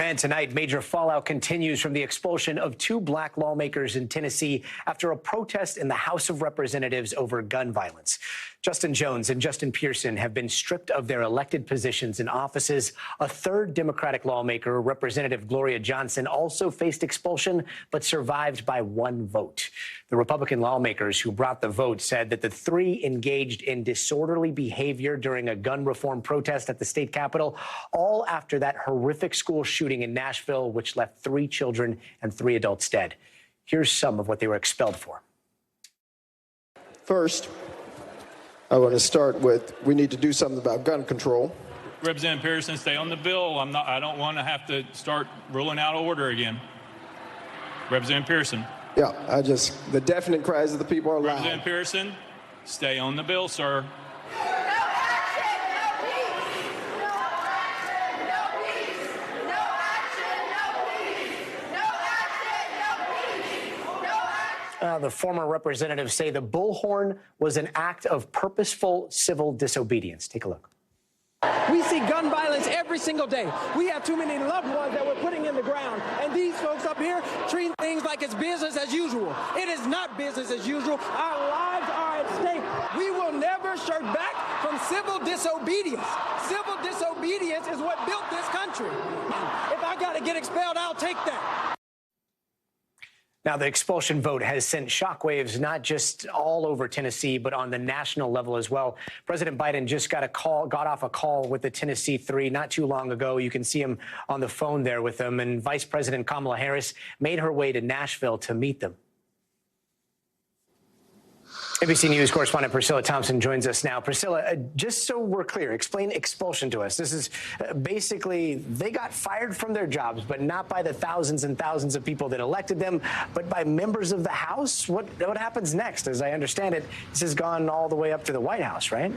And tonight, major fallout continues from the expulsion of 2 black lawmakers in Tennessee after a protest in the House of Representatives over gun violence. Justin Jones and Justin Pearson have been stripped of their elected positions in offices. A 3rd Democratic lawmaker, Representative Gloria Johnson, also faced expulsion but survived by 1 vote. The Republican lawmakers who brought the vote said that the 3 engaged in disorderly behavior during a gun reform protest at the state capitol, all after that horrific school shooting in Nashville, which left 3 children and 3 adults dead. Here's some of what they were expelled for. First, I want to start with we need to do something about gun control. Representative Pearson, stay on the bill. I don't want to have to start ruling out order again. Representative Pearson. Yeah, the deafening cries of the people are loud. Representative Pearson, stay on the bill, sir. The former representatives say the bullhorn was an act of purposeful civil disobedience. Take a look. We see gun violence every single day. We have too many loved ones that we're putting in the ground. And these folks up here treat things like it's business as usual. It is not business as usual. Our lives are at stake. We will never shirk back from civil disobedience. Civil disobedience is what built this country. If I got to get expelled, I'll take that. Now, the expulsion vote has sent shockwaves not just all over Tennessee, but on the national level as well. President Biden just got off a call with the Tennessee 3 not too long ago. You can see him on the phone there with them. And Vice President Kamala Harris made her way to Nashville to meet them. NBC News correspondent Priscilla Thompson joins us now. Priscilla, just so we're clear, explain expulsion to us. This is basically they got fired from their jobs, but not by the thousands and thousands of people that elected them, but by members of the House. What happens next? As I understand it, this has gone all the way up to the White House, right?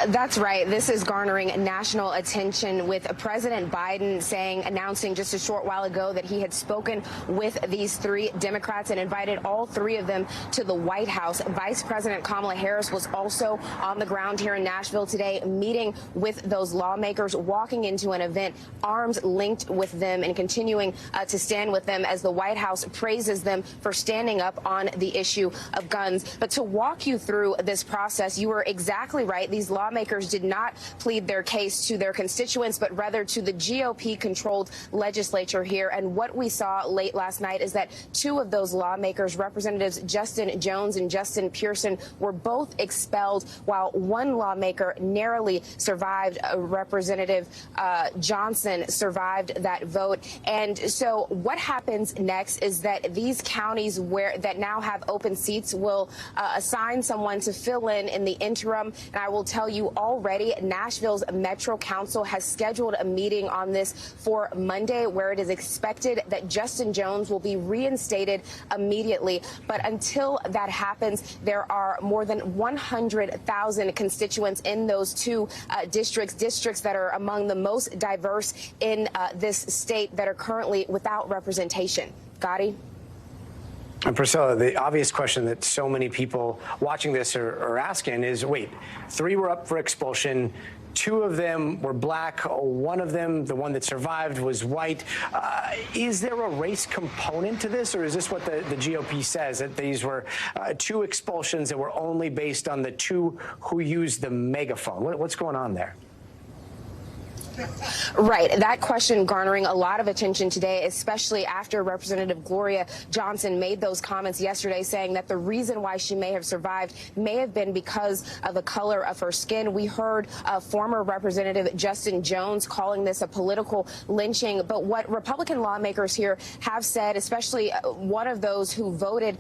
That's right. This is garnering national attention with President Biden announcing just a short while ago that he had spoken with these 3 Democrats and invited all 3 of them to the White House. Vice President Kamala Harris was also on the ground here in Nashville today, meeting with those lawmakers, walking into an event, arms linked with them and continuing to stand with them as the White House praises them for standing up on the issue of guns. But to walk you through this process, you were exactly right. These lawmakers did not plead their case to their constituents, but rather to the GOP-controlled legislature here. And what we saw late last night is that 2 of those lawmakers, Representatives Justin Jones and Justin Pearson, were both expelled, while 1 lawmaker narrowly survived. Representative Johnson survived that vote. And so what happens next is that these counties that now have open seats will assign someone to fill in the interim. And I will tell you already, Nashville's Metro Council has scheduled a meeting on this for Monday, where it is expected that Justin Jones will be reinstated immediately. But until that happens, there are more than 100,000 constituents in those 2 districts that are among the most diverse in this state that are currently without representation. Gadi? And Priscilla, the obvious question that so many people watching this are asking is, wait, 3 were up for expulsion, 2 of them were black, 1 of them, the one that survived, was white. Is there a race component to this, or is this what the GOP says, that these were 2 expulsions that were only based on the 2 who used the megaphone? What's going on there? Right. That question garnering a lot of attention today, especially after Representative Gloria Johnson made those comments yesterday, saying that the reason why she may have survived may have been because of the color of her skin. We heard former Representative Justin Jones calling this a political lynching. But what Republican lawmakers here have said, especially one of those who voted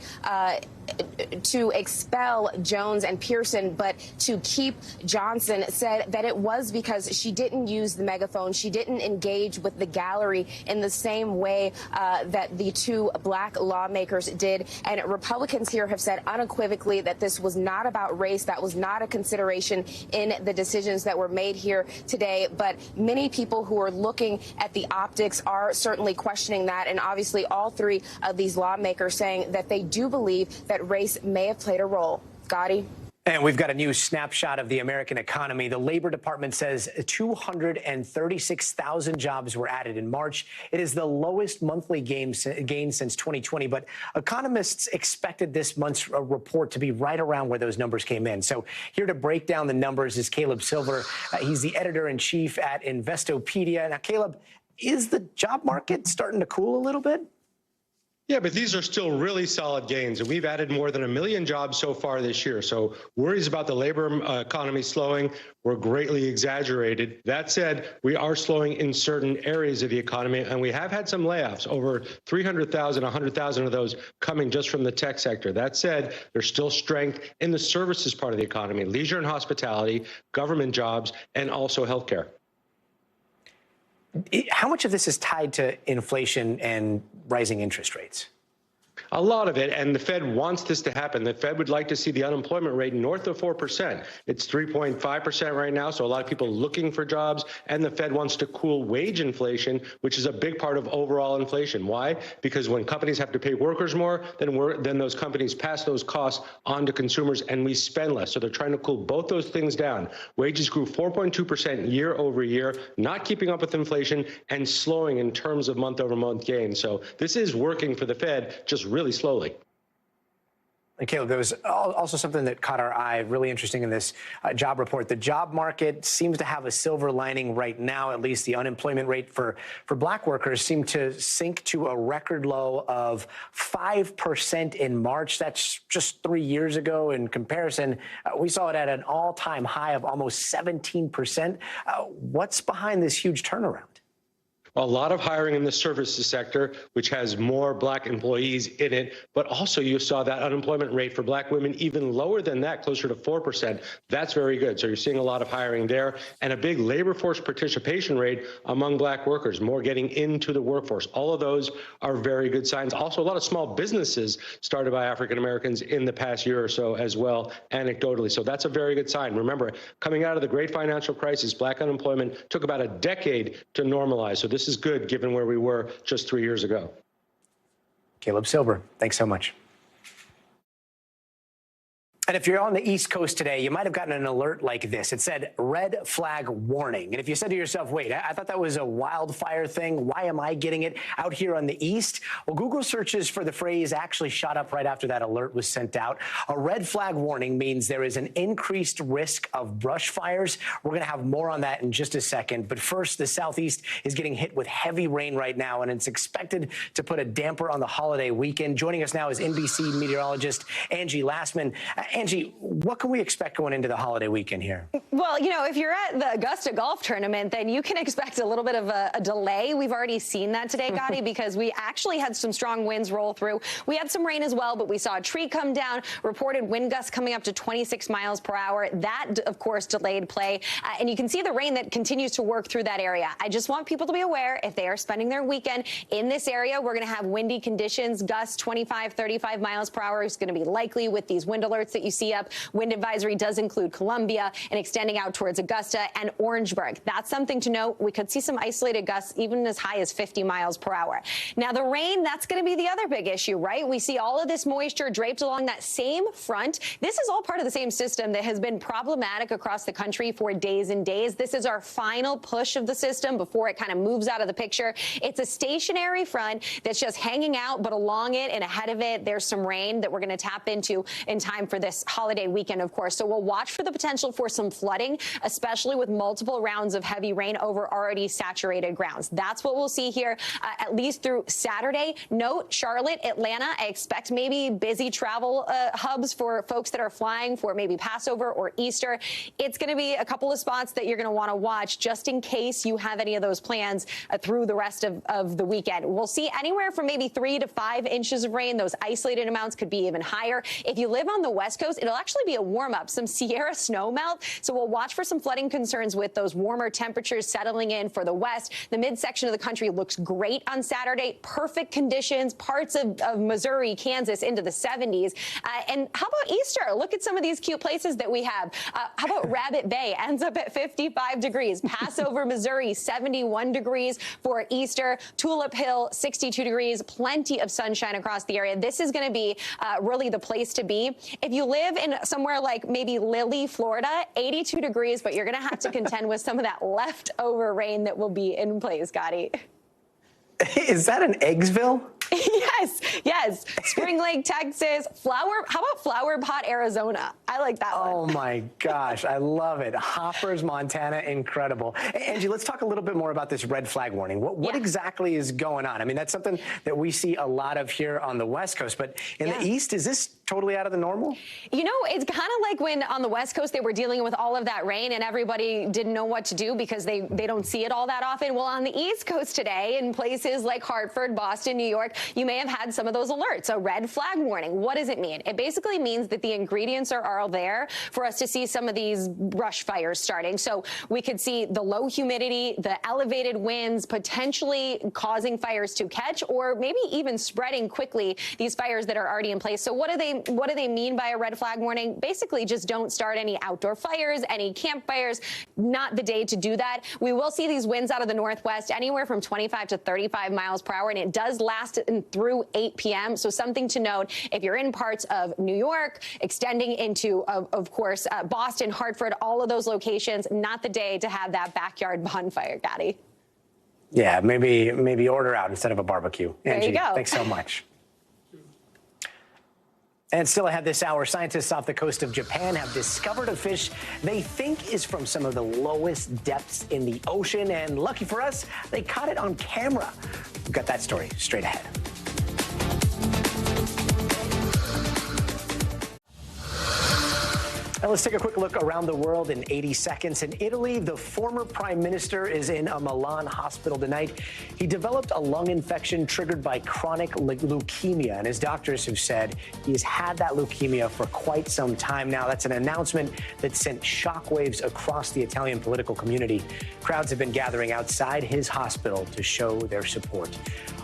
to expel Jones and Pearson, but to keep Johnson, said that it was because she didn't use the megaphone. She didn't engage with the gallery in the same way that the 2 black lawmakers did. And Republicans here have said unequivocally that this was not about race. That was not a consideration in the decisions that were made here today. But many people who are looking at the optics are certainly questioning that. And obviously all 3 of these lawmakers saying that they do believe that race may have played a role. Gadi? And we've got a new snapshot of the American economy. The Labor Department says 236,000 jobs were added in March. It is the lowest monthly gain since 2020. But economists expected this month's report to be right around where those numbers came in. So here to break down the numbers is Caleb Silver. He's the editor-in-chief at Investopedia. Now, Caleb, is the job market starting to cool a little bit? Yeah, but these are still really solid gains, and we've added more than 1 million jobs so far this year. So worries about the labor economy slowing were greatly exaggerated. That said, we are slowing in certain areas of the economy, and we have had some layoffs, over 300,000, 100,000 of those coming just from the tech sector. That said, there's still strength in the services part of the economy, leisure and hospitality, government jobs, and also healthcare. How much of this is tied to inflation and rising interest rates? A lot of it, and the Fed wants this to happen. The Fed would like to see the unemployment rate north of 4%. It's 3.5% right now, so a lot of people looking for jobs, and the Fed wants to cool wage inflation, which is a big part of overall inflation. Why? Because when companies have to pay workers more, then those companies pass those costs on to consumers, and we spend less. So they're trying to cool both those things down. Wages grew 4.2% year over year, not keeping up with inflation and slowing in terms of month-over-month gains. So this is working for the Fed, just really slowly. And Caleb, there was also something that caught our eye, really interesting in this job report. The job market seems to have a silver lining right now. At least the unemployment rate for black workers seemed to sink to a record low of 5% in March. That's just 3 years ago. In comparison, we saw it at an all-time high of almost 17%. What's behind this huge turnaround? A lot of hiring in the services sector, which has more black employees in it, but also you saw that unemployment rate for black women even lower than that, closer to 4%. That's very good. So you're seeing a lot of hiring there, and a big labor force participation rate among black workers, more getting into the workforce. All of those are very good signs. Also, a lot of small businesses started by African Americans in the past year or so as well, anecdotally. So that's a very good sign. Remember, coming out of the great financial crisis, black unemployment took about a decade to normalize. So this is good given where we were just 3 years ago. Caleb Silver, thanks so much. And if you're on the East Coast today, you might have gotten an alert like this. It said red flag warning. And if you said to yourself, wait, I thought that was a wildfire thing. Why am I getting it out here on the East? Well, Google searches for the phrase actually shot up right after that alert was sent out. A red flag warning means there is an increased risk of brush fires. We're going to have more on that in just a second. But first, the Southeast is getting hit with heavy rain right now, and it's expected to put a damper on the holiday weekend. Joining us now is NBC meteorologist Angie Lastman. Angie, what can we expect going into the holiday weekend here? Well, you know, if you're at the Augusta Golf Tournament, then you can expect a little bit of a delay. We've already seen that today, Gadi, because we actually had some strong winds roll through. We had some rain as well, but we saw a tree come down, reported wind gusts coming up to 26 miles per hour. That, of course, delayed play. And you can see the rain that continues to work through that area. I just want people to be aware, if they are spending their weekend in this area, we're going to have windy conditions. Gusts 25, 35 miles per hour is going to be likely with these wind alerts that you see up. Wind advisory does include Columbia and extending out towards Augusta and Orangeburg. That's something to note. We could see some isolated gusts even as high as 50 miles per hour. Now, the rain, that's going to be the other big issue, right? We see all of this moisture draped along that same front. This is all part of the same system that has been problematic across the country for days and days. This is our final push of the system before it kind of moves out of the picture. It's a stationary front that's just hanging out, but along it and ahead of it, there's some rain that we're going to tap into in time for this holiday weekend, of course. So we'll watch for the potential for some flooding, especially with multiple rounds of heavy rain over already saturated grounds. That's what we'll see here, at least through Saturday. Note, Charlotte, Atlanta, I expect maybe busy travel hubs for folks that are flying for maybe Passover or Easter. It's going to be a couple of spots that you're going to want to watch just in case you have any of those plans through the rest of the weekend. We'll see anywhere from maybe 3 to 5 inches of rain. Those isolated amounts could be even higher. If you live on the West Coast, it'll actually be a warm-up, some Sierra snow melt. So we'll watch for some flooding concerns with those warmer temperatures settling in for the west. The midsection of the country looks great on Saturday. Perfect conditions, parts of Missouri, Kansas into the 70s. And how about Easter? Look at some of these cute places that we have. How about Rabbit Bay ends up at 55 degrees. Passover, Missouri, 71 degrees for Easter. Tulip Hill, 62 degrees. Plenty of sunshine across the area. This is going to be really the place to be. If you live live in somewhere like maybe Lily, Florida, 82 degrees, but you're going to have to contend with some of that leftover rain that will be in place, Gadi. Is that an Eggsville? Yes. Spring Lake, Texas. How about Flower Pot, Arizona? I like that one. Oh, my gosh. I love it. Hoppers, Montana. Incredible. Angie, let's talk a little bit more about this red flag warning. What exactly is going on? I mean, that's something that we see a lot of here on the West Coast. But in the East, is this totally out of the normal? You know, it's kind of like when on the West Coast they were dealing with all of that rain and everybody didn't know what to do because they don't see it all that often. Well, on the East Coast today, in places like Hartford, Boston, New York, you may have had some of those alerts. A red flag warning. What does it mean? It basically means that the ingredients are all there for us to see some of these brush fires starting. So we could see the low humidity, the elevated winds, potentially causing fires to catch or maybe even spreading quickly these fires that are already in place. So what do they mean by a red flag warning? Basically, just don't start any outdoor fires, any campfires. Not the day to do that. We will see these winds out of the northwest anywhere from 25 to 35 miles per hour, and it does last through 8 p.m. So something to note if you're in parts of New York, extending into, of course, Boston, Hartford, all of those locations, not the day to have that backyard bonfire, Gadi. Yeah, maybe order out instead of a barbecue. Angie, there you go. Thanks so much. And still ahead this hour, scientists off the coast of Japan have discovered a fish they think is from some of the lowest depths in the ocean. And lucky for us, they caught it on camera. We've got that story straight ahead. Now let's take a quick look around the world in 80 seconds. In Italy, the former prime minister is in a Milan hospital tonight. He developed a lung infection triggered by chronic leukemia, and his doctors have said he's had that leukemia for quite some time now. That's an announcement that sent shockwaves across the Italian political community. Crowds have been gathering outside his hospital to show their support.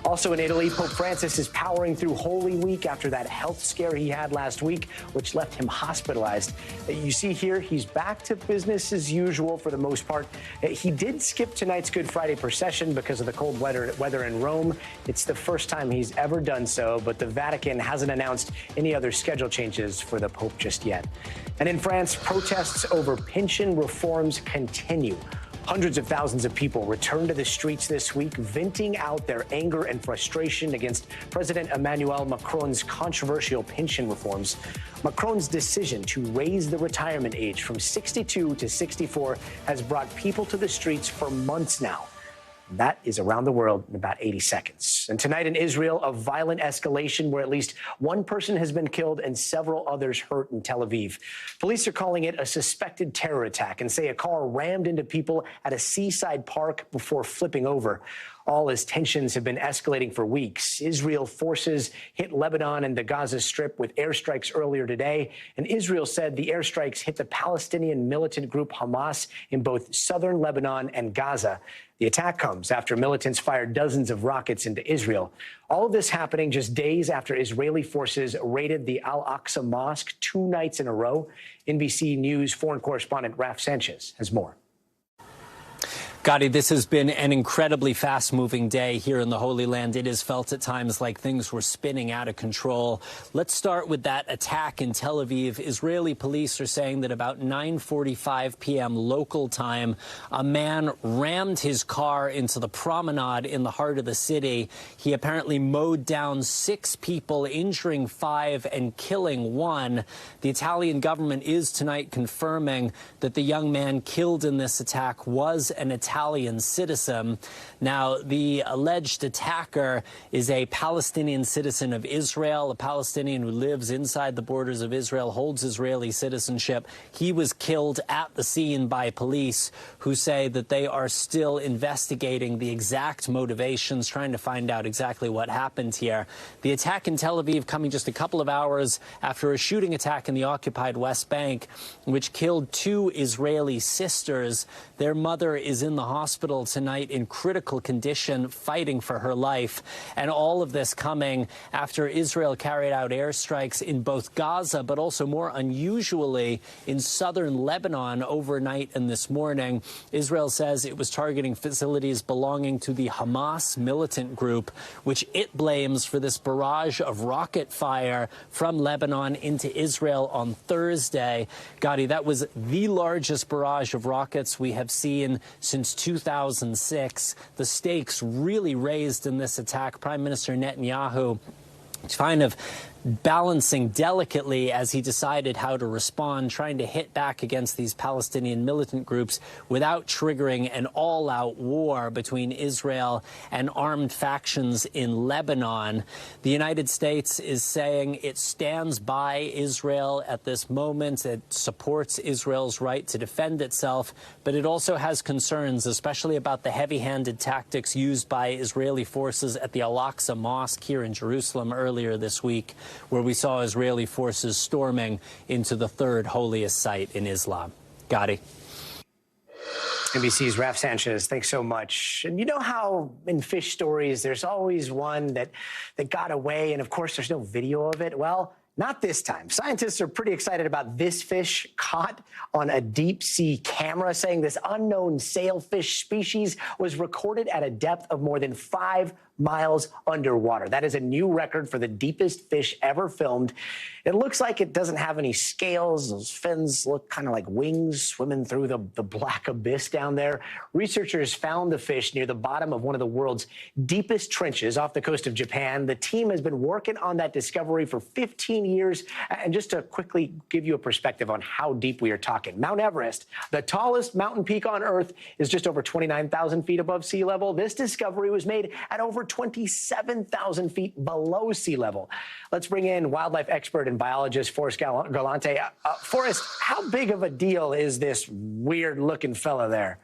Also in Italy, Pope Francis is powering through Holy Week after that health scare he had last week, which left him hospitalized. You see here, he's back to business as usual for the most part. He did skip tonight's Good Friday procession because of the cold weather in Rome. It's the first time he's ever done so, but the Vatican hasn't announced any other schedule changes for the Pope just yet. And in France, protests over pension reforms continue. Hundreds of thousands of people returned to the streets this week, venting out their anger and frustration against President Emmanuel Macron's controversial pension reforms. Macron's decision to raise the retirement age from 62 to 64 has brought people to the streets for months now. That is around the world in about 80 seconds. And tonight in Israel, a violent escalation where at least one person has been killed and several others hurt in Tel Aviv. Police are calling it a suspected terror attack and say a car rammed into people at a seaside park before flipping over. All as tensions have been escalating for weeks. Israel forces hit Lebanon and the Gaza Strip with airstrikes earlier today. And Israel said the airstrikes hit the Palestinian militant group Hamas in both southern Lebanon and Gaza. The attack comes after militants fired dozens of rockets into Israel. All of this happening just days after Israeli forces raided the Al-Aqsa Mosque 2 nights in a row. NBC News foreign correspondent Raf Sanchez has more. Gadi, this has been an incredibly fast-moving day here in the Holy Land. It has felt at times like things were spinning out of control. Let's start with that attack in Tel Aviv. Israeli police are saying that about 9:45 p.m. local time, a man rammed his car into the promenade in the heart of the city. He apparently mowed down 6 people, injuring 5 and killing 1. The Italian government is tonight confirming that the young man killed in this attack was an Italian citizen. Now, the alleged attacker is a Palestinian citizen of Israel, a Palestinian who lives inside the borders of Israel, holds Israeli citizenship. He was killed at the scene by police who say that they are still investigating the exact motivations, trying to find out exactly what happened here. The attack in Tel Aviv coming just a couple of hours after a shooting attack in the occupied West Bank, which killed 2 Israeli sisters. Their mother is in the the hospital tonight in critical condition, fighting for her life. And all of this coming after Israel carried out airstrikes in both Gaza, but also more unusually in southern Lebanon overnight and this morning. Israel says it was targeting facilities belonging to the Hamas militant group, which it blames for this barrage of rocket fire from Lebanon into Israel on Thursday. Gadi, that was the largest barrage of rockets we have seen since 2006. The stakes really raised in this attack. Prime Minister Netanyahu kind of balancing delicately as he decided how to respond, trying to hit back against these Palestinian militant groups without triggering an all-out war between Israel and armed factions in Lebanon. The United States is saying it stands by Israel at this moment. It supports Israel's right to defend itself, but it also has concerns, especially about the heavy-handed tactics used by Israeli forces at the Al-Aqsa Mosque here in Jerusalem earlier this week, where we saw Israeli forces storming into the third holiest site in Islam. Gadi. NBC's Raf Sanchez, thanks so much. And you know how in fish stories, there's always one that got away, and of course, there's no video of it? Well, not this time. Scientists are pretty excited about this fish caught on a deep sea camera, saying this unknown sailfish species was recorded at a depth of more than 5 miles underwater. That is a new record for the deepest fish ever filmed. It looks like it doesn't have any scales. Those fins look kind of like wings swimming through the black abyss down there. Researchers found the fish near the bottom of one of the world's deepest trenches off the coast of Japan. The team has been working on that discovery for 15 years. And just to quickly give you a perspective on how deep we are talking, Mount Everest, the tallest mountain peak on Earth, is just over 29,000 feet above sea level. This discovery was made at over 27,000 feet below sea level. Let's bring in wildlife expert and biologist Forrest Galante. Forrest, how big of a deal is this weird-looking fella there?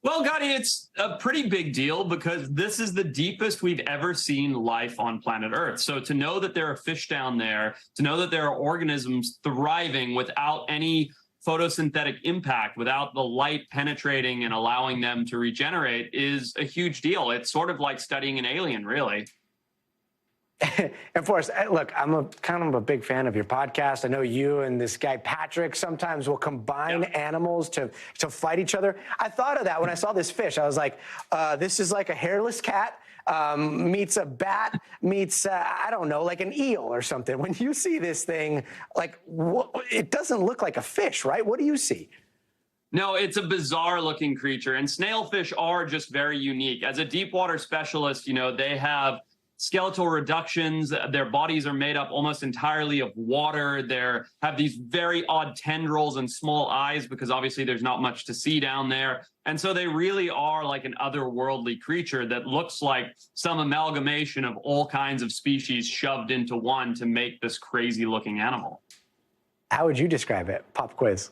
Well, Gadi, it's a pretty big deal because this is the deepest we've ever seen life on planet Earth. So to know that there are fish down there, to know that there are organisms thriving without any photosynthetic impact, without the light penetrating and allowing them to regenerate, is a huge deal. It's sort of like studying an alien, really. And Forrest, look, I'm kind of a big fan of your podcast. I know you and this guy Patrick sometimes will combine animals to fight each other. I thought of that when I saw this fish. I was like, this is like a hairless cat meets a bat, meets, I don't know, like an eel or something. When you see this thing, like, it doesn't look like a fish, right? What do you see? No, it's a bizarre looking creature, and snailfish are just very unique. As a deep water specialist, you know, they have skeletal reductions. Their bodies are made up almost entirely of water. They have these very odd tendrils and small eyes because obviously there's not much to see down there. And so they really are like an otherworldly creature that looks like some amalgamation of all kinds of species shoved into one to make this crazy looking animal. How would you describe it? Pop quiz.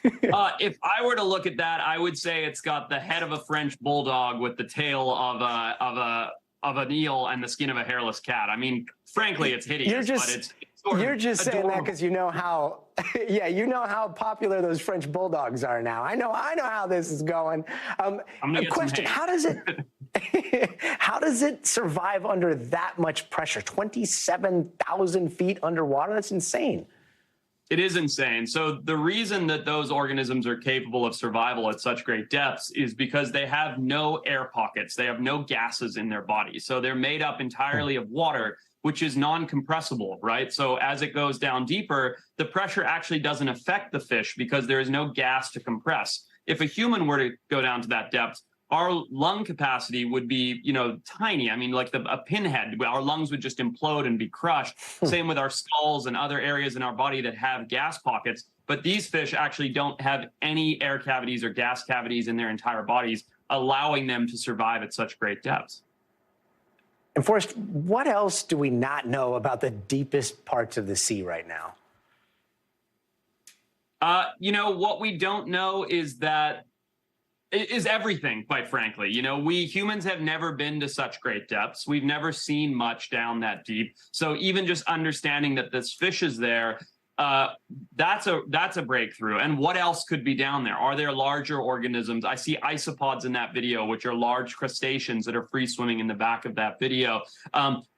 If I were to look at that, I would say it's got the head of a French bulldog with the tail of an eel and the skin of a hairless cat. I mean, frankly, it's hideous. You're just saying adorable. that because you know how, yeah, you know how popular those French bulldogs are now. I know how this is going. A question: how does it survive under that much pressure? 27,000 feet underwater. That's insane. It is insane. So the reason that those organisms are capable of survival at such great depths is because they have no air pockets. They have no gases in their bodies. So they're made up entirely of water, which is non-compressible, right? So as it goes down deeper, the pressure actually doesn't affect the fish because there is no gas to compress. If a human were to go down to that depth, our lung capacity would be, you know, tiny. I mean, like a pinhead. Our lungs would just implode and be crushed. Same with our skulls and other areas in our body that have gas pockets. But these fish actually don't have any air cavities or gas cavities in their entire bodies, allowing them to survive at such great depths. And Forrest, what else do we not know about the deepest parts of the sea right now? You know, what we don't know is everything, quite frankly. You know, we humans have never been to such great depths. We've never seen much down that deep. So even just understanding that this fish is there That's a breakthrough. And what else could be down there? Are there larger organisms? I see isopods in that video, which are large crustaceans that are free swimming in the back of that video.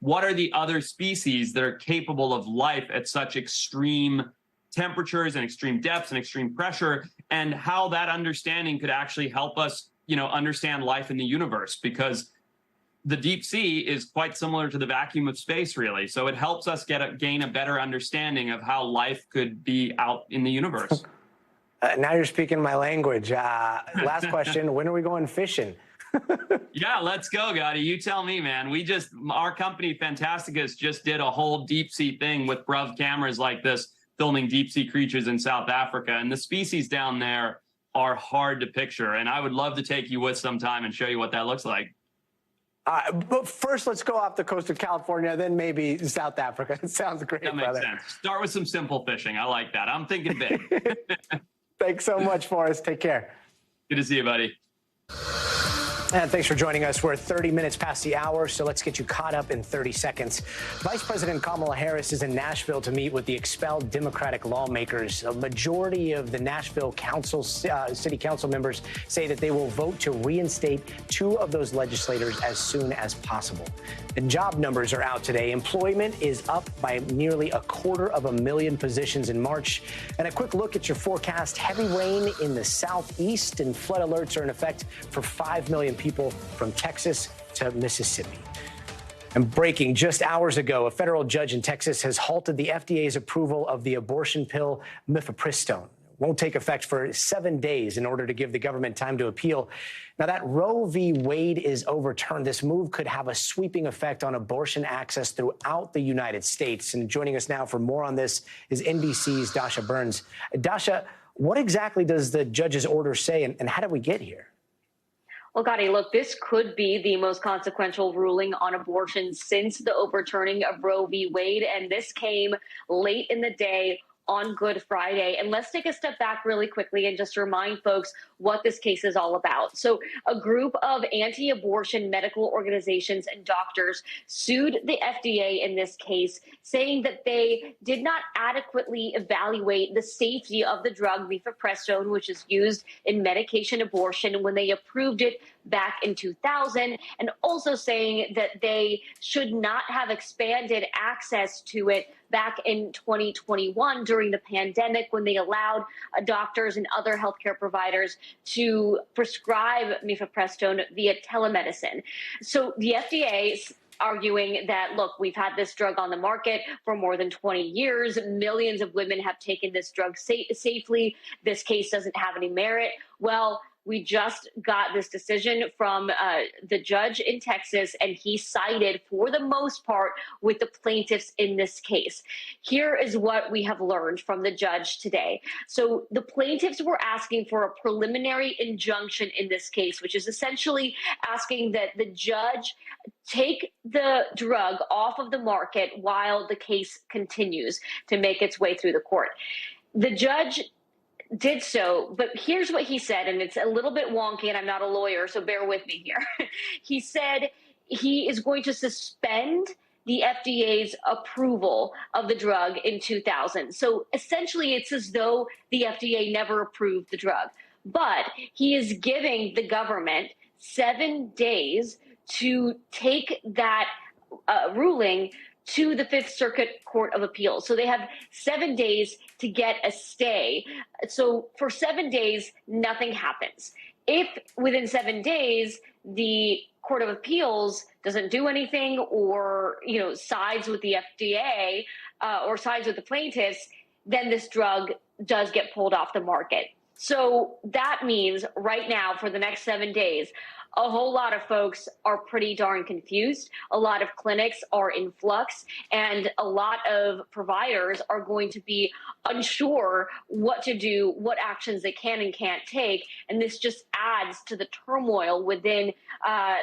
What are the other species that are capable of life at such extreme temperatures and extreme depths and extreme pressure, and how that understanding could actually help us, understand life in the universe? Because the deep sea is quite similar to the vacuum of space, really. So it helps us gain a better understanding of how life could be out in the universe. Now you're speaking my language. Last question, when are we going fishing? Yeah, let's go, Gadi. You tell me, man. Our company, Fantasticus, just did a whole deep sea thing with Brav cameras like this, filming deep sea creatures in South Africa. And the species down there are hard to picture. And I would love to take you with sometime and show you what that looks like. But first, let's go off the coast of California, then maybe South Africa. It sounds great, That makes brother. sense. Start with some simple fishing. I like that. I'm thinking big. Thanks so much, Forrest. Take care. Good to see you, buddy. And thanks for joining us. We're 30 minutes past the hour, so let's get you caught up in 30 seconds. Vice President Kamala Harris is in Nashville to meet with the expelled Democratic lawmakers. A majority of the Nashville city council members say that they will vote to reinstate 2 of those legislators as soon as possible. The job numbers are out today. Employment is up by nearly 250,000 positions in March. And a quick look at your forecast. Heavy rain in the southeast and flood alerts are in effect for 5 million people from Texas to Mississippi. And breaking just hours ago, a federal judge in Texas has halted the FDA's approval of the abortion pill mifepristone. Won't take effect for 7 days in order to give the government time to appeal. Now that Roe v. Wade is overturned, this move could have a sweeping effect on abortion access throughout the United States. And joining us now for more on this is NBC's Dasha Burns. Dasha, what exactly does the judge's order say, and how did we get here? Well, Gadi, look, this could be the most consequential ruling on abortion since the overturning of Roe v. Wade, and this came late in the day on Good Friday. And let's take a step back really quickly and just remind folks what this case is all about. So a group of anti-abortion medical organizations and doctors sued the FDA in this case, saying that they did not adequately evaluate the safety of the drug mifepristone, which is used in medication abortion, when they approved it back in 2000, and also saying that they should not have expanded access to it back in 2021 during the pandemic, when they allowed doctors and other healthcare providers to prescribe mifepristone via telemedicine. So the FDA is arguing that, look, we've had this drug on the market for more than 20 years. Millions of women have taken this drug safely. This case doesn't have any merit. Well, we just got this decision from the judge in Texas, and he sided, for the most part, with the plaintiffs in this case. Here is what we have learned from the judge today. So the plaintiffs were asking for a preliminary injunction in this case, which is essentially asking that the judge take the drug off of the market while the case continues to make its way through the court. The judge did so, but here's what he said, and it's a little bit wonky, and I'm not a lawyer, so bear with me here. He said he is going to suspend the FDA's approval of the drug in 2000. So essentially, it's as though the FDA never approved the drug. But he is giving the government 7 days to take that ruling to the Fifth Circuit Court of Appeals. So they have 7 days to get a stay. So for 7 days, nothing happens. If within 7 days, the Court of Appeals doesn't do anything, or, sides with the FDA or sides with the plaintiffs, then this drug does get pulled off the market. So that means right now, for the next 7 days, a whole lot of folks are pretty darn confused. A lot of clinics are in flux, and a lot of providers are going to be unsure what to do, what actions they can and can't take. And this just adds to the turmoil within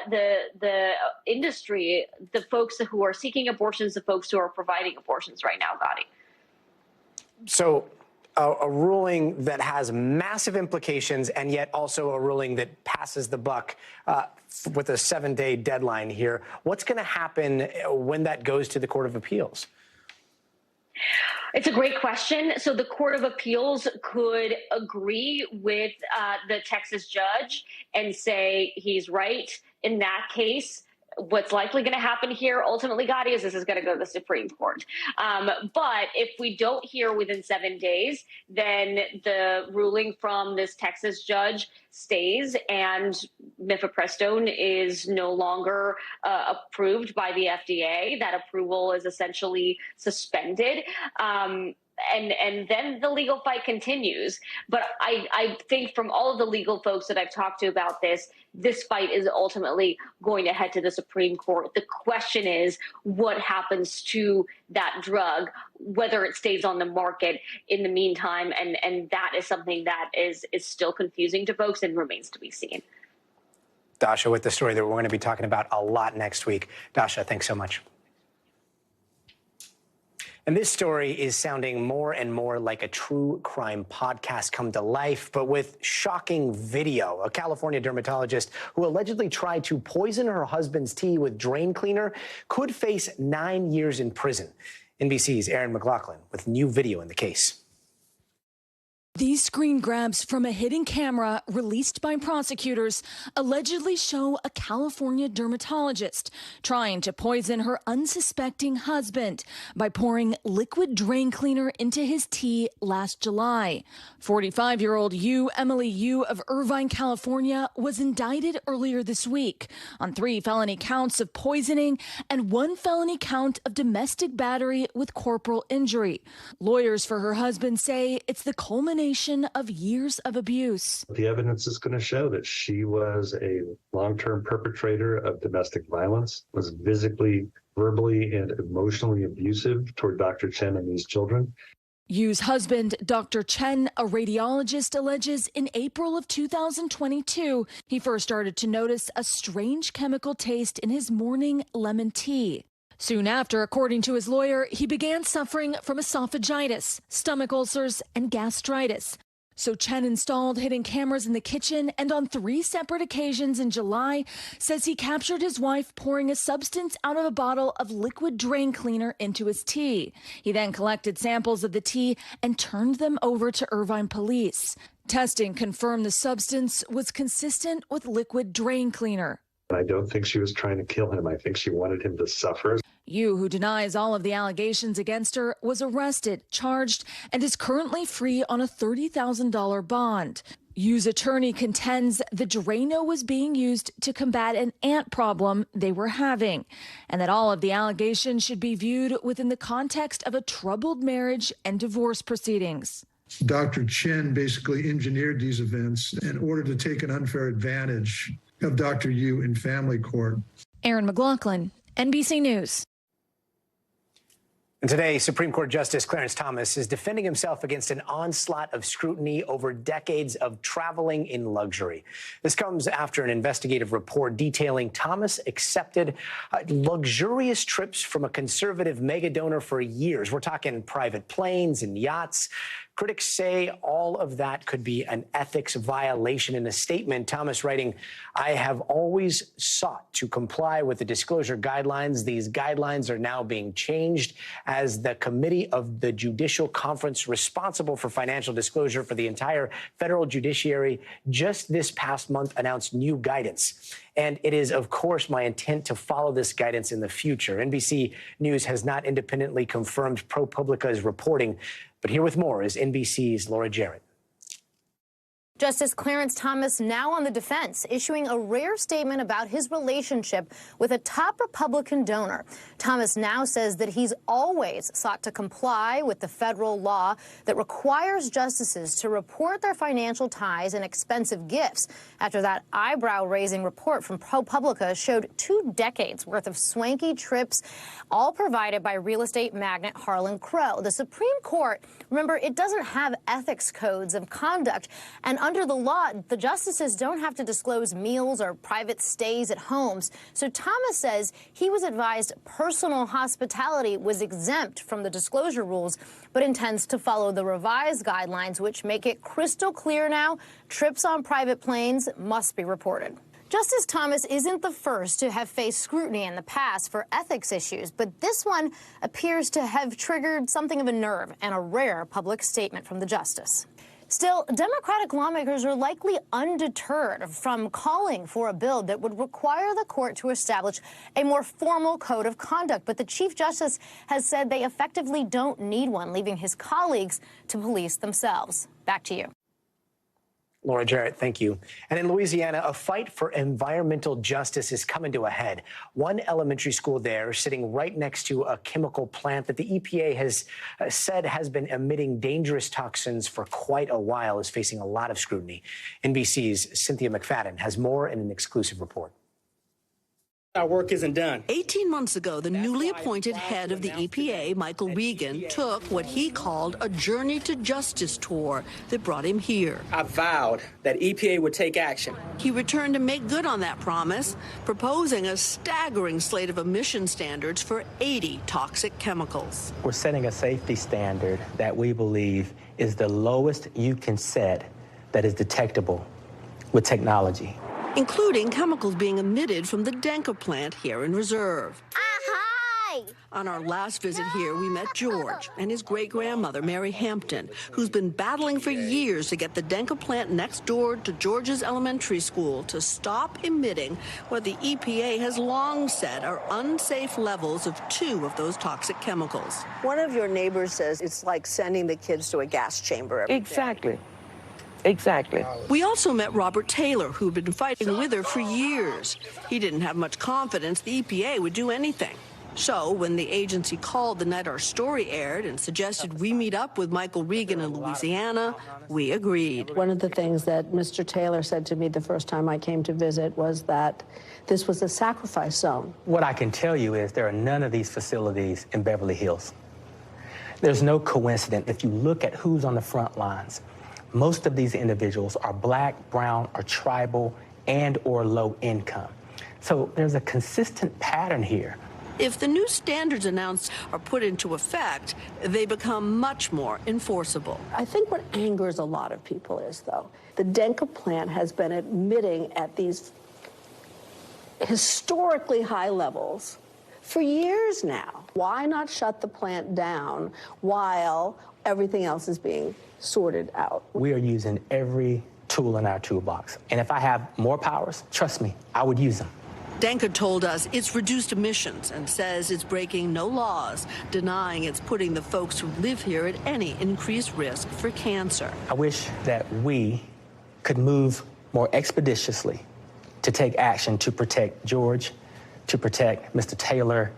the industry, the folks who are seeking abortions, the folks who are providing abortions right now, Gadi. So a ruling that has massive implications, and yet also a ruling that passes the buck with a 7-day deadline here. What's going to happen when that goes to the Court of Appeals? It's a great question. So the Court of Appeals could agree with the Texas judge and say he's right. In that case, what's likely going to happen here ultimately, Gadi, is this is going to go to the Supreme Court. But if we don't hear within 7 days, then the ruling from this Texas judge stays and mifepristone is no longer approved by the FDA. That approval is essentially suspended. And then the legal fight continues. But I think from all of the legal folks that I've talked to about this fight is ultimately going to head to the Supreme Court. The question is what happens to that drug, whether it stays on the market in the meantime. And that is something that is still confusing to folks and remains to be seen. Dasha, with the story that we're going to be talking about a lot next week. Dasha, thanks so much. And this story is sounding more and more like a true crime podcast come to life, but with shocking video. A California dermatologist who allegedly tried to poison her husband's tea with drain cleaner could face 9 years in prison. NBC's Aaron McLaughlin with new video in the case. These screen grabs from a hidden camera released by prosecutors allegedly show a California dermatologist trying to poison her unsuspecting husband by pouring liquid drain cleaner into his tea last July. 45-year-old Emily Yu of Irvine, California, was indicted earlier this week on 3 felony counts of poisoning and 1 felony count of domestic battery with corporal injury. Lawyers for her husband say it's the culmination of years of abuse. The evidence is going to show that she was a long-term perpetrator of domestic violence, was physically, verbally, and emotionally abusive toward Dr. Chen and these children. Yu's husband, Dr. Chen, a radiologist, alleges in April of 2022, he first started to notice a strange chemical taste in his morning lemon tea. Soon after, according to his lawyer, he began suffering from esophagitis, stomach ulcers, and gastritis. So Chen installed hidden cameras in the kitchen and on 3 separate occasions in July says he captured his wife pouring a substance out of a bottle of liquid drain cleaner into his tea. He then collected samples of the tea and turned them over to Irvine police. Testing confirmed the substance was consistent with liquid drain cleaner. I don't think she was trying to kill him. I think she wanted him to suffer. Yu, who denies all of the allegations against her, was arrested, charged, and is currently free on a $30,000 bond. Yu's attorney contends the Drano was being used to combat an ant problem they were having, and that all of the allegations should be viewed within the context of a troubled marriage and divorce proceedings. Dr. Chen basically engineered these events in order to take an unfair advantage of Dr. Yu in family court. Aaron McLaughlin, NBC News. And today, Supreme Court Justice Clarence Thomas is defending himself against an onslaught of scrutiny over decades of traveling in luxury. This comes after an investigative report detailing Thomas accepted luxurious trips from a conservative mega donor for years. We're talking private planes and yachts. Critics say all of that could be an ethics violation. In a statement, Thomas writing, "I have always sought to comply with the disclosure guidelines. These guidelines are now being changed as the committee of the Judicial Conference responsible for financial disclosure for the entire federal judiciary just this past month announced new guidance. And it is, of course, my intent to follow this guidance in the future." NBC News has not independently confirmed ProPublica's reporting. But here with more is NBC's Laura Jarrett. Justice Clarence Thomas now on the defense, issuing a rare statement about his relationship with a top Republican donor. Thomas now says that he's always sought to comply with the federal law that requires justices to report their financial ties and expensive gifts after that eyebrow-raising report from ProPublica showed 2 decades worth of swanky trips, all provided by real estate magnate Harlan Crow. The Supreme Court, remember, it doesn't have ethics codes of conduct, and under the law, the justices don't have to disclose meals or private stays at homes. So Thomas says he was advised personal hospitality was exempt from the disclosure rules, but intends to follow the revised guidelines, which make it crystal clear now trips on private planes must be reported. Justice Thomas isn't the first to have faced scrutiny in the past for ethics issues, but this one appears to have triggered something of a nerve and a rare public statement from the justice. Still, Democratic lawmakers are likely undeterred from calling for a bill that would require the court to establish a more formal code of conduct. But the Chief Justice has said they effectively don't need one, leaving his colleagues to police themselves. Back to you. Laura Jarrett, thank you. And in Louisiana, a fight for environmental justice is coming to a head. One elementary school there, sitting right next to a chemical plant that the EPA has said has been emitting dangerous toxins for quite a while, is facing a lot of scrutiny. NBC's Cynthia McFadden has more in an exclusive report. Our work isn't done. 18 months ago, the newly appointed head of the EPA, Michael Regan, took what he called a journey to justice tour that brought him here. I vowed that EPA would take action. He returned to make good on that promise, proposing a staggering slate of emission standards for 80 toxic chemicals. We're setting a safety standard that we believe is the lowest you can set that is detectable with technology, including chemicals being emitted from the Denker plant here in Reserve. Hi! On our last visit here, we met George and his great-grandmother, Mary Hampton, who's been battling for years to get the Denker plant next door to George's elementary school to stop emitting what the EPA has long said are unsafe levels of 2 of those toxic chemicals. One of your neighbors says it's like sending the kids to a gas chamber. Exactly. Exactly. We also met Robert Taylor, who'd been fighting with her for years. He didn't have much confidence the EPA would do anything. So when the agency called the night our story aired and suggested we meet up with Michael Regan in Louisiana, we agreed. One of the things that Mr. Taylor said to me the first time I came to visit was that this was a sacrifice zone. What I can tell you is there are none of these facilities in Beverly Hills. There's no coincidence if you look at who's on the front lines. Most of these individuals are black, brown, or tribal, and or low income. So there's a consistent pattern here. If the new standards announced are put into effect, they become much more enforceable. I think what angers a lot of people is, though, the Denker plant has been emitting at these historically high levels for years now. Why not shut the plant down while everything else is being sorted out? We are using every tool in our toolbox. And if I have more powers, trust me, I would use them. Denker told us it's reduced emissions and says it's breaking no laws, denying it's putting the folks who live here at any increased risk for cancer. I wish that we could move more expeditiously to take action to protect George, to protect Mr. Taylor,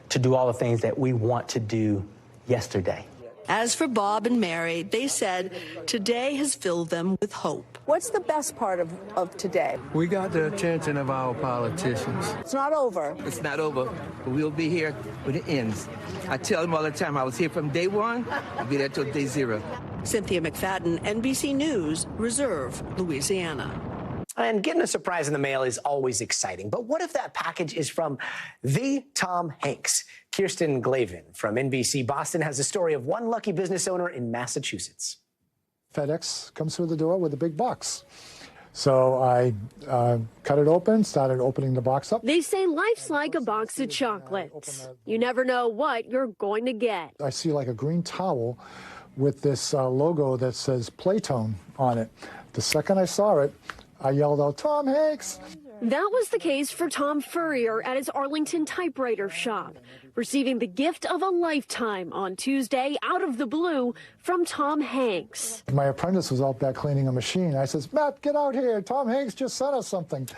to do all the things that we want to do yesterday. As for Bob and Mary, they said today has filled them with hope. What's the best part of today? We got the attention of our politicians. It's not over. It's not over, but we'll be here when it ends. I tell them all the time, I was here from day 1, I'll be there till day 0. Cynthia McFadden, NBC News, Reserve, Louisiana. And getting a surprise in the mail is always exciting. But what if that package is from the Tom Hanks? Kirsten Glavin from NBC Boston has a story of one lucky business owner in Massachusetts. FedEx comes through the door with a big box. So I cut it open, started opening the box up. They say life's like a box of chocolates. You never know what you're going to get. I see like a green towel with this logo that says Playtone on it. The second I saw it, I yelled out, "Tom Hanks!" That was the case for Tom Furrier at his Arlington typewriter shop, receiving the gift of a lifetime on Tuesday out of the blue from Tom Hanks. My apprentice was out back cleaning a machine. I says, "Matt, get out here. Tom Hanks just sent us something."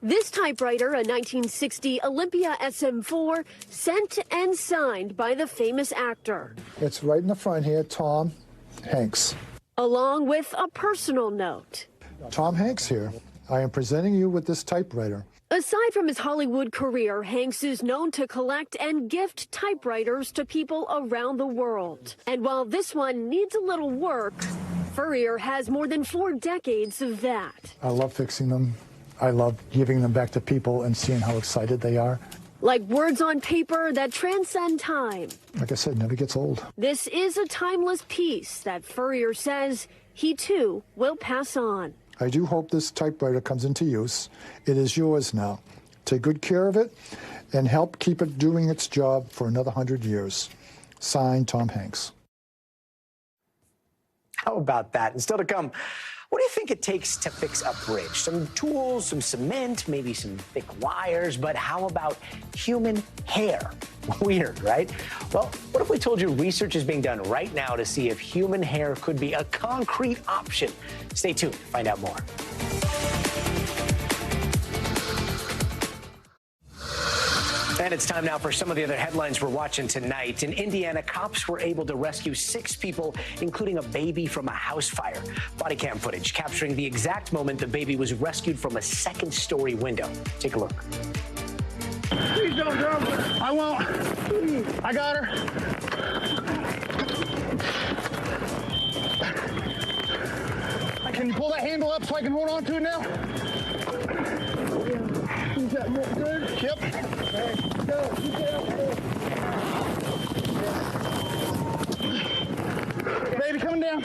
This typewriter, a 1960 Olympia SM4, sent and signed by the famous actor. It's right in the front here, Tom Hanks. Along with a personal note. Tom Hanks here. I am presenting you with this typewriter. Aside from his Hollywood career, Hanks is known to collect and gift typewriters to people around the world. And while this one needs a little work, Furrier has more than 4 decades of that. I love fixing them. I love giving them back to people and seeing how excited they are. Like words on paper that transcend time. Like I said, never gets old. This is a timeless piece that Furrier says he too will pass on. I do hope this typewriter comes into use. It is yours now. Take good care of it and help keep it doing its job for another 100 years. Signed, Tom Hanks. How about that? And still to come, what do you think it takes to fix a bridge? Some tools, some cement, maybe some thick wires, but how about human hair? Weird, right? Well, what if we told you research is being done right now to see if human hair could be a concrete option? Stay tuned to find out more. And it's time now for some of the other headlines we're watching tonight. In Indiana, cops were able to rescue 6 people, including a baby, from a house fire. Body cam footage capturing the exact moment the baby was rescued from a second-story window. Take a look. Please don't jump. I won't. I got her. Can you pull that handle up so I can hold on to it now? Is that more good? Yep. Baby, coming down.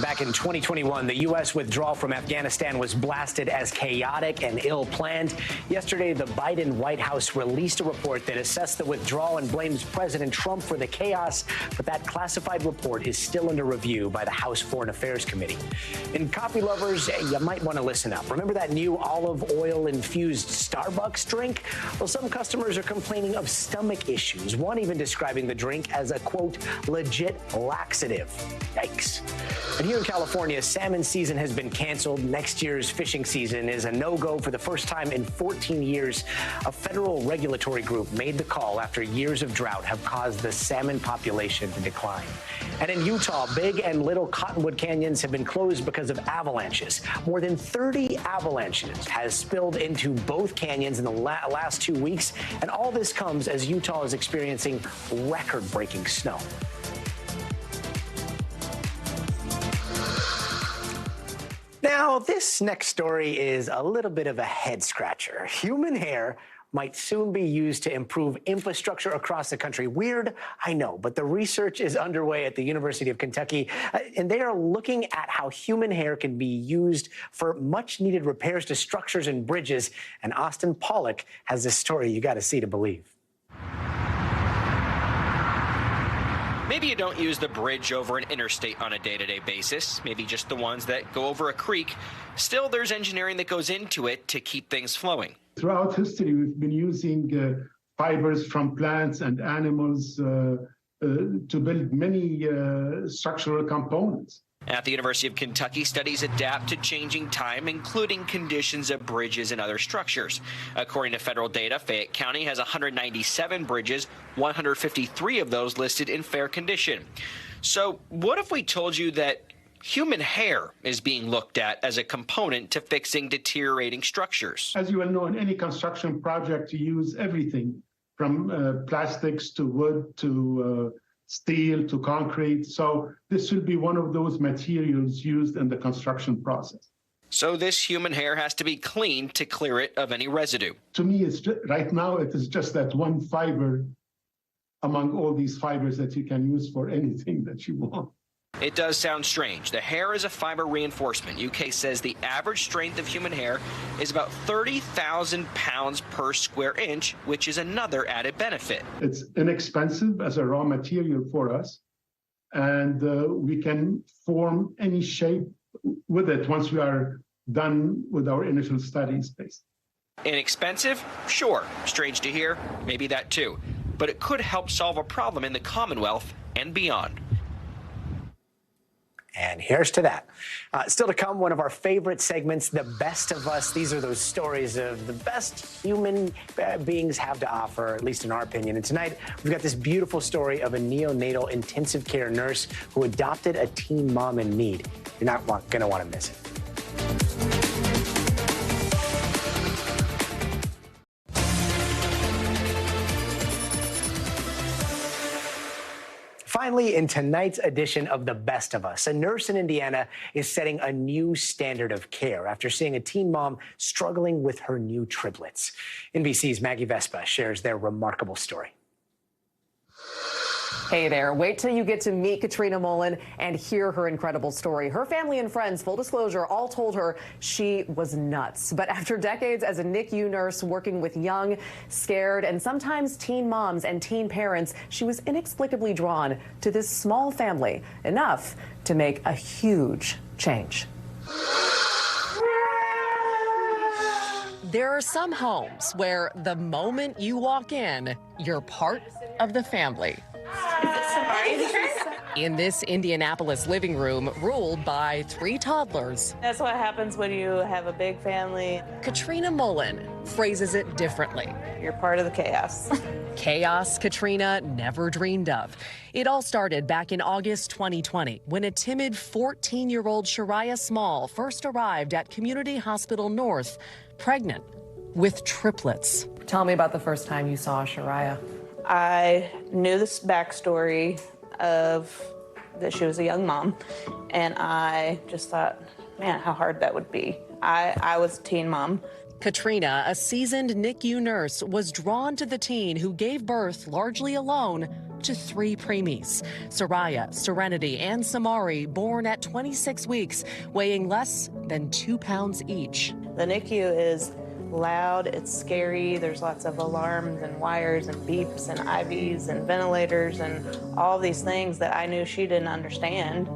Back in 2021, the U.S. withdrawal from Afghanistan was blasted as chaotic and ill-planned. Yesterday, the Biden White House released a report that assessed the withdrawal and blames President Trump for the chaos, but that classified report is still under review by the House Foreign Affairs Committee. And coffee lovers, you might want to listen up. Remember that new olive oil-infused Starbucks drink? Well, some customers are complaining of stomach issues, one even describing the drink as a, quote, legit laxative. Yikes. And here in California, salmon season has been canceled. Next year's fishing season is a no-go for the first time in 14 years. A federal regulatory group made the call after years of drought have caused the salmon population to decline. And in Utah, Big and Little Cottonwood Canyons have been closed because of avalanches. More than 30 avalanches has spilled into both canyons in the last 2 weeks. And all this comes as Utah is experiencing record-breaking snow. Now, this next story is a little bit of a head-scratcher. Human hair might soon be used to improve infrastructure across the country. Weird, I know, but the research is underway at the University of Kentucky, and they are looking at how human hair can be used for much-needed repairs to structures and bridges. And Austin Pollock has this story you got to see to believe. Maybe you don't use the bridge over an interstate on a day-to-day basis, maybe just the ones that go over a creek. Still, there's engineering that goes into it to keep things flowing. Throughout history, we've been using fibers from plants and animals to build many structural components. At the University of Kentucky, studies adapt to changing time, including conditions of bridges and other structures. According to federal data, Fayette County has 197 bridges, 153 of those listed in fair condition. So what if we told you that human hair is being looked at as a component to fixing deteriorating structures? As you well know, in any construction project, you use everything from plastics to wood to steel to concrete. So this will be one of those materials used in the construction process. So this human hair has to be cleaned to clear it of any residue. To me, it's right now, it is just that one fiber among all these fibers that you can use for anything that you want. It does sound strange. The hair is a fiber reinforcement. UK says the average strength of human hair is about 30,000 pounds per square inch, which is another added benefit. It's inexpensive as a raw material for us, and we can form any shape with it once we are done with our initial studies. Inexpensive? Sure. Strange to hear? Maybe that too. But it could help solve a problem in the Commonwealth and beyond. And here's to that. Still to come, one of our favorite segments, The Best of Us. These are those stories of the best human beings have to offer, at least in our opinion. And tonight, we've got this beautiful story of a neonatal intensive care nurse who adopted a teen mom in need. You're not going to want to miss it. Finally, in tonight's edition of The Best of Us, a nurse in Indiana is setting a new standard of care after seeing a teen mom struggling with her new triplets. NBC's Maggie Vespa shares their remarkable story. Hey there. Wait till you get to meet Katrina Mullen and hear her incredible story. Her family and friends, full disclosure, all told her she was nuts. But after decades as a NICU nurse working with young, scared, and sometimes teen moms and teen parents, she was inexplicably drawn to this small family, enough to make a huge change. There are some homes where the moment you walk in, you're part of the family. In this Indianapolis living room, ruled by 3 toddlers. That's what happens when you have a big family. Katrina Mullen phrases it differently. You're part of the chaos. Chaos Katrina never dreamed of. It all started back in August 2020 when a timid 14-year-old Shariah Small first arrived at Community Hospital North, pregnant with triplets. Tell me about the first time you saw Shariah. I knew this backstory of that she was a young mom, and I just thought, man, how hard that would be. I was a teen mom. Katrina, a seasoned NICU nurse, was drawn to the teen who gave birth largely alone to 3 preemies. Soraya, Serenity, and Samari, born at 26 weeks, weighing less than 2 pounds each. The NICU is loud, it's scary, there's lots of alarms and wires and beeps and IVs and ventilators and all these things that I knew she didn't understand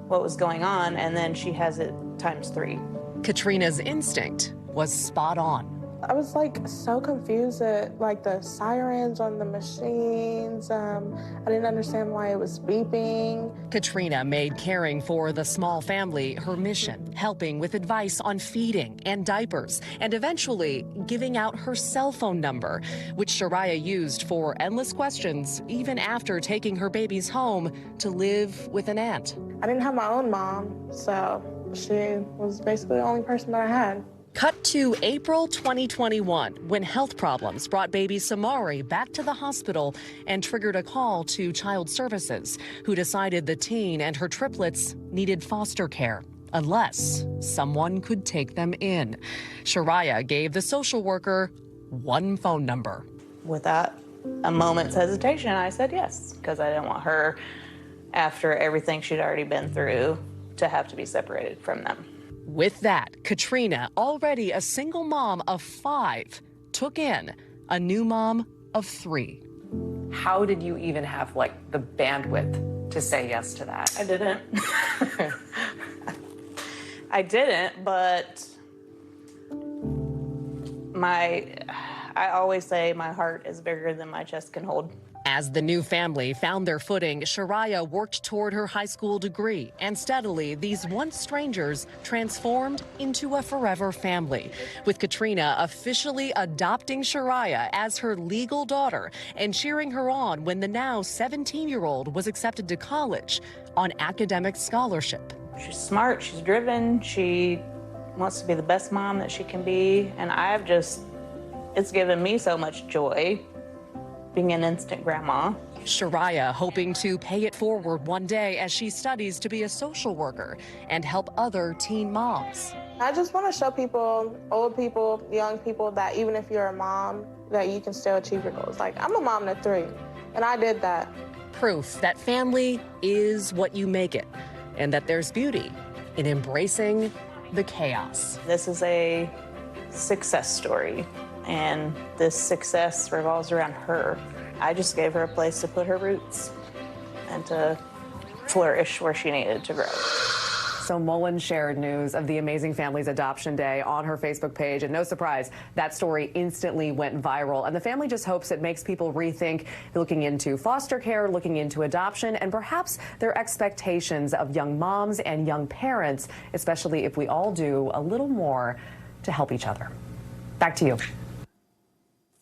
what was going on, and then she has it times 3. Katrina's instinct was spot on. I was so confused at the sirens on the machines. I didn't understand why it was beeping. Katrina made caring for the small family her mission, helping with advice on feeding and diapers, and eventually giving out her cell phone number, which Shariah used for endless questions, even after taking her babies home to live with an aunt. I didn't have my own mom, so she was basically the only person that I had. Cut to April 2021, when health problems brought baby Samari back to the hospital and triggered a call to Child Services, who decided the teen and her triplets needed foster care, unless someone could take them in. Shariah gave the social worker one phone number. Without a moment's hesitation, I said yes, because I didn't want her, after everything she'd already been through, to have to be separated from them. With that, Katrina, already a single mom of 5, took in a new mom of 3. How did you even have the bandwidth to say yes to that? I didn't. I didn't, but I always say my heart is bigger than my chest can hold. As the new family found their footing, Shariah worked toward her high school degree, and steadily, these once strangers transformed into a forever family, with Katrina officially adopting Shariah as her legal daughter and cheering her on when the now 17-year-old was accepted to college on academic scholarship. She's smart, she's driven, she wants to be the best mom that she can be, and it's given me so much joy being an instant grandma. Shariah hoping to pay it forward one day as she studies to be a social worker and help other teen moms. I just want to show people, old people, young people, that even if you're a mom, that you can still achieve your goals. I'm a mom to 3, and I did that. Proof that family is what you make it, and that there's beauty in embracing the chaos. This is a success story, and this success revolves around her. I just gave her a place to put her roots and to flourish where she needed to grow. So Mullen shared news of the Amazing Families Adoption Day on her Facebook page, and no surprise, that story instantly went viral. And the family just hopes it makes people rethink looking into foster care, looking into adoption, and perhaps their expectations of young moms and young parents, especially if we all do a little more to help each other. Back to you.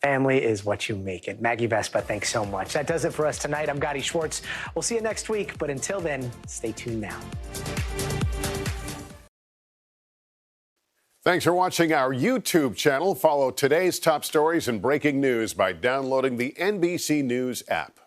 Family is what you make it. Maggie Vespa, thanks so much. That does it for us tonight. I'm Gadi Schwartz. We'll see you next week, but until then, stay tuned now. Thanks for watching our YouTube channel. Follow today's top stories and breaking news by downloading the NBC News app.